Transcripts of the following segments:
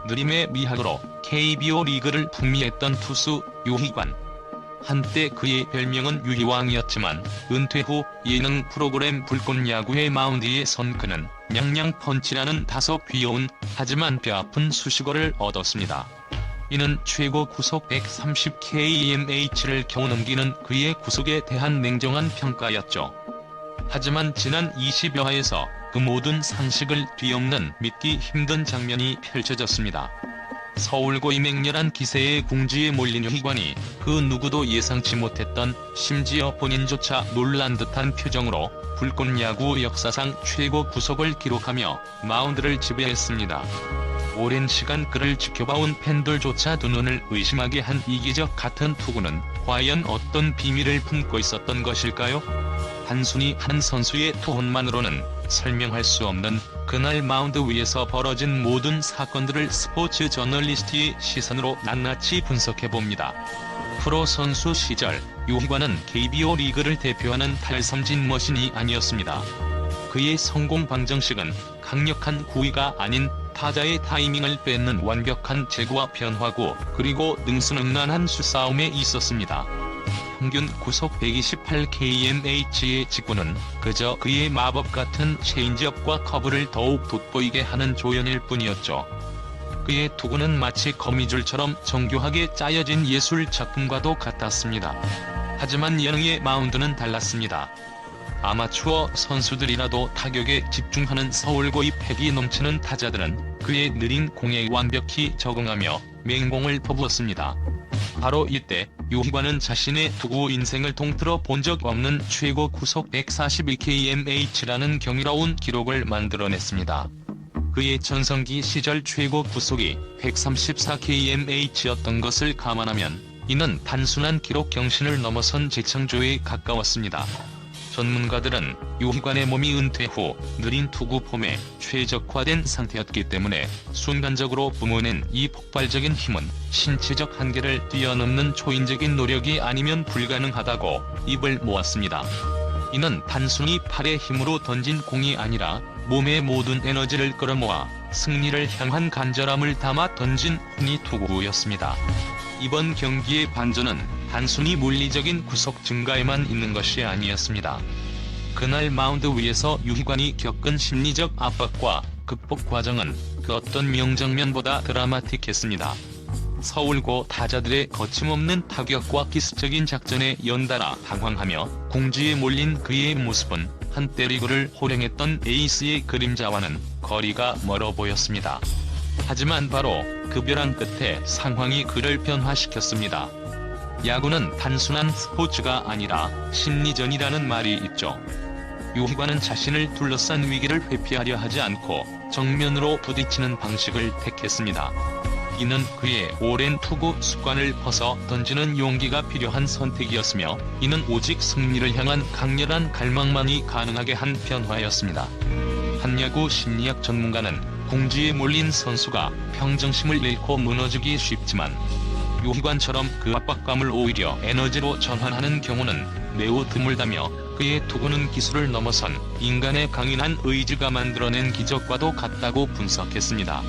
느림의 미학으로 KBO 리그를 풍미했던 투수 유희관. 한때 그의 별명은 유희왕이었지만 은퇴 후 예능 프로그램 불꽃야구의 마운드에 선 그는 냥냥 펀치라는 다소 귀여운 하지만 뼈아픈 수식어를 얻었습니다. 이는 최고 구속 130kmh를 겨우 넘기는 그의 구속에 대한 냉정한 평가였죠. 하지만 지난 20여화에서 그 모든 상식을 뒤엎는 믿기 힘든 장면이 펼쳐졌습니다. 서울고의 맹렬한 기세에 궁지에 몰린 유희관이 그 누구도 예상치 못했던, 심지어 본인조차 놀란 듯한 표정으로 불꽃야구 역사상 최고 구속을 기록하며 마운드를 지배했습니다. 오랜 시간 그를 지켜봐온 팬들조차 두 눈을 의심하게 한 이기적 같은 투구는 과연 어떤 비밀을 품고 있었던 것일까요? 단순히 한 선수의 투혼만으로는 설명할 수 없는 그날 마운드 위에서 벌어진 모든 사건들을 스포츠 저널리스트의 시선으로 낱낱이 분석해봅니다. 프로 선수 시절 유희관은 KBO 리그를 대표하는 탈삼진 머신이 아니었습니다. 그의 성공 방정식은 강력한 구위가 아닌 타자의 타이밍을 뺏는 완벽한 제구와 변화구, 그리고 능수능란한 수싸움에 있었습니다. 평균 구속 128kmh의 직구는 그저 그의 마법 같은 체인지업과 커브를 더욱 돋보이게 하는 조연일 뿐이었죠. 그의 투구는 마치 거미줄처럼 정교하게 짜여진 예술 작품과도 같았습니다. 하지만 예능의 마운드는 달랐습니다. 아마추어 선수들이라도 타격에 집중하는 서울고의 패기 넘치는 타자들은 그의 느린 공에 완벽히 적응하며 맹공을 퍼부었습니다. 바로 이때 유희관은 자신의 투구 인생을 통틀어 본 적 없는 최고 구속 141kmh라는 경이로운 기록을 만들어냈습니다. 그의 전성기 시절 최고 구속이 134kmh였던 것을 감안하면 이는 단순한 기록 경신을 넘어선 재창조에 가까웠습니다. 전문가들은 유희관의 몸이 은퇴 후 느린 투구 폼에 최적화된 상태였기 때문에 순간적으로 뿜어낸 이 폭발적인 힘은 신체적 한계를 뛰어넘는 초인적인 노력이 아니면 불가능하다고 입을 모았습니다. 이는 단순히 팔의 힘으로 던진 공이 아니라 몸의 모든 에너지를 끌어모아 승리를 향한 간절함을 담아 던진 훈이 투구였습니다. 이번 경기의 반전은 단순히 물리적인 구속 증가에만 있는 것이 아니었습니다. 그날 마운드 위에서 유희관이 겪은 심리적 압박과 극복 과정은 그 어떤 명장면보다 드라마틱했습니다. 서울고 타자들의 거침없는 타격과 기습적인 작전에 연달아 당황하며 궁지에 몰린 그의 모습은 한때 리그를 호령했던 에이스의 그림자와는 거리가 멀어 보였습니다. 하지만 바로 그 벼랑 끝에 상황이 그를 변화시켰습니다. 야구는 단순한 스포츠가 아니라 심리전이라는 말이 있죠. 유희관은 자신을 둘러싼 위기를 회피하려 하지 않고 정면으로 부딪히는 방식을 택했습니다. 이는 그의 오랜 투구 습관을 벗어 던지는 용기가 필요한 선택이었으며, 이는 오직 승리를 향한 강렬한 갈망만이 가능하게 한 변화였습니다. 한 야구 심리학 전문가는 궁지에 몰린 선수가 평정심을 잃고 무너지기 쉽지만 유희관처럼 그 압박감을 오히려 에너지로 전환하는 경우는 매우 드물다며, 그의 투구는 기술을 넘어선 인간의 강인한 의지가 만들어낸 기적과도 같다고 분석했습니다.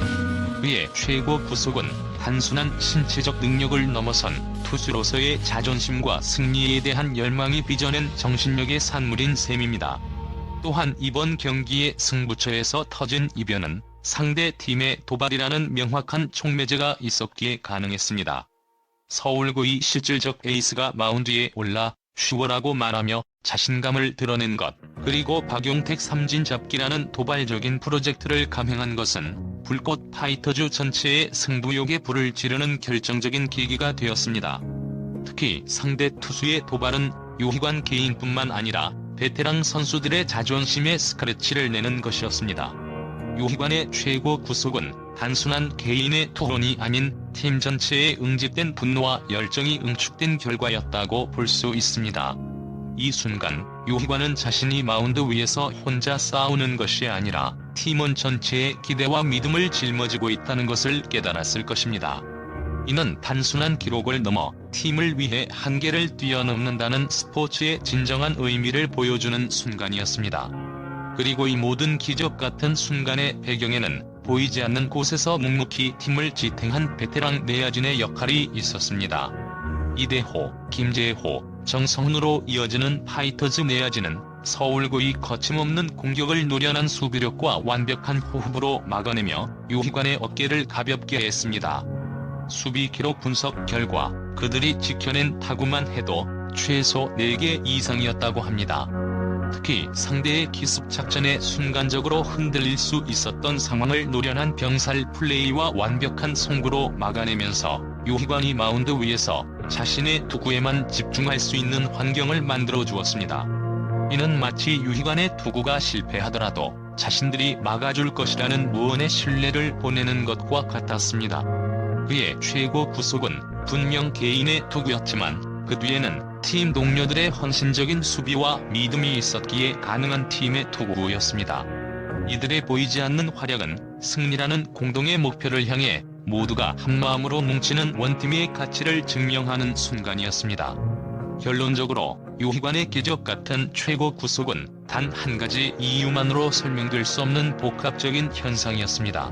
그의 최고 구속은 단순한 신체적 능력을 넘어선 투수로서의 자존심과 승리에 대한 열망이 빚어낸 정신력의 산물인 셈입니다. 또한 이번 경기의 승부처에서 터진 이변은 상대 팀의 도발이라는 명확한 촉매제가 있었기에 가능했습니다. 서울고의 실질적 에이스가 마운드에 올라 쉬워라고 말하며 자신감을 드러낸 것, 그리고 박용택 삼진잡기라는 도발적인 프로젝트를 감행한 것은 불꽃 파이터즈 전체의 승부욕에 불을 지르는 결정적인 계기가 되었습니다. 특히 상대 투수의 도발은 유희관 개인뿐만 아니라 베테랑 선수들의 자존심에 스크래치를 내는 것이었습니다. 유희관의 최고 구속은 단순한 개인의 투혼이 아닌 팀 전체의 응집된 분노와 열정이 응축된 결과였다고 볼 수 있습니다. 이 순간 유희관은 자신이 마운드 위에서 혼자 싸우는 것이 아니라 팀원 전체의 기대와 믿음을 짊어지고 있다는 것을 깨달았을 것입니다. 이는 단순한 기록을 넘어 팀을 위해 한계를 뛰어넘는다는 스포츠의 진정한 의미를 보여주는 순간이었습니다. 그리고 이 모든 기적 같은 순간의 배경에는 보이지 않는 곳에서 묵묵히 팀을 지탱한 베테랑 내야진의 역할이 있었습니다. 이대호, 김재호, 정성훈으로 이어지는 파이터즈 내야진은 서울고의 거침없는 공격을 노련한 수비력과 완벽한 호흡으로 막아내며 유희관의 어깨를 가볍게 했습니다. 수비 기록 분석 결과 그들이 지켜낸 타구만 해도 최소 4개 이상이었다고 합니다. 특히 상대의 기습 작전에 순간적으로 흔들릴 수 있었던 상황을 노련한 병살 플레이와 완벽한 송구로 막아내면서 유희관이 마운드 위에서 자신의 투구에만 집중할 수 있는 환경을 만들어 주었습니다. 이는 마치 유희관의 투구가 실패하더라도 자신들이 막아줄 것이라는 무언의 신뢰를 보내는 것과 같았습니다. 그의 최고 구속은 분명 개인의 투구였지만 그 뒤에는 팀 동료들의 헌신적인 수비와 믿음이 있었기에 가능한 팀의 투구였습니다. 이들의 보이지 않는 활약은 승리라는 공동의 목표를 향해 모두가 한마음으로 뭉치는 원팀의 가치를 증명하는 순간이었습니다. 결론적으로 유희관의 기적 같은 최고 구속은 단 한 가지 이유만으로 설명될 수 없는 복합적인 현상이었습니다.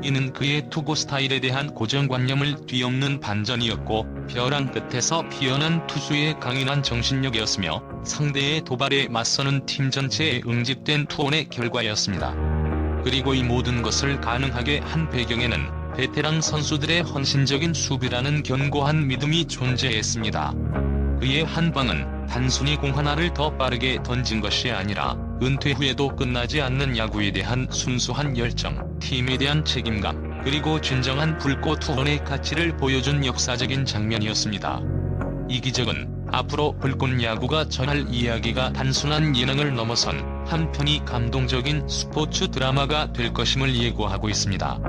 이는 그의 투구 스타일에 대한 고정관념을 뒤엎는 반전이었고 벼랑 끝에서 피어난 투수의 강인한 정신력이었으며 상대의 도발에 맞서는 팀 전체에 응집된 투혼의 결과였습니다. 그리고 이 모든 것을 가능하게 한 배경에는 베테랑 선수들의 헌신적인 수비라는 견고한 믿음이 존재했습니다. 그의 한 방은 단순히 공 하나를 더 빠르게 던진 것이 아니라 은퇴 후에도 끝나지 않는 야구에 대한 순수한 열정, 팀에 대한 책임감, 그리고 진정한 불꽃 투혼의 가치를 보여준 역사적인 장면이었습니다. 이 기적은 앞으로 불꽃 야구가 전할 이야기가 단순한 예능을 넘어선 한편이 감동적인 스포츠 드라마가 될 것임을 예고하고 있습니다.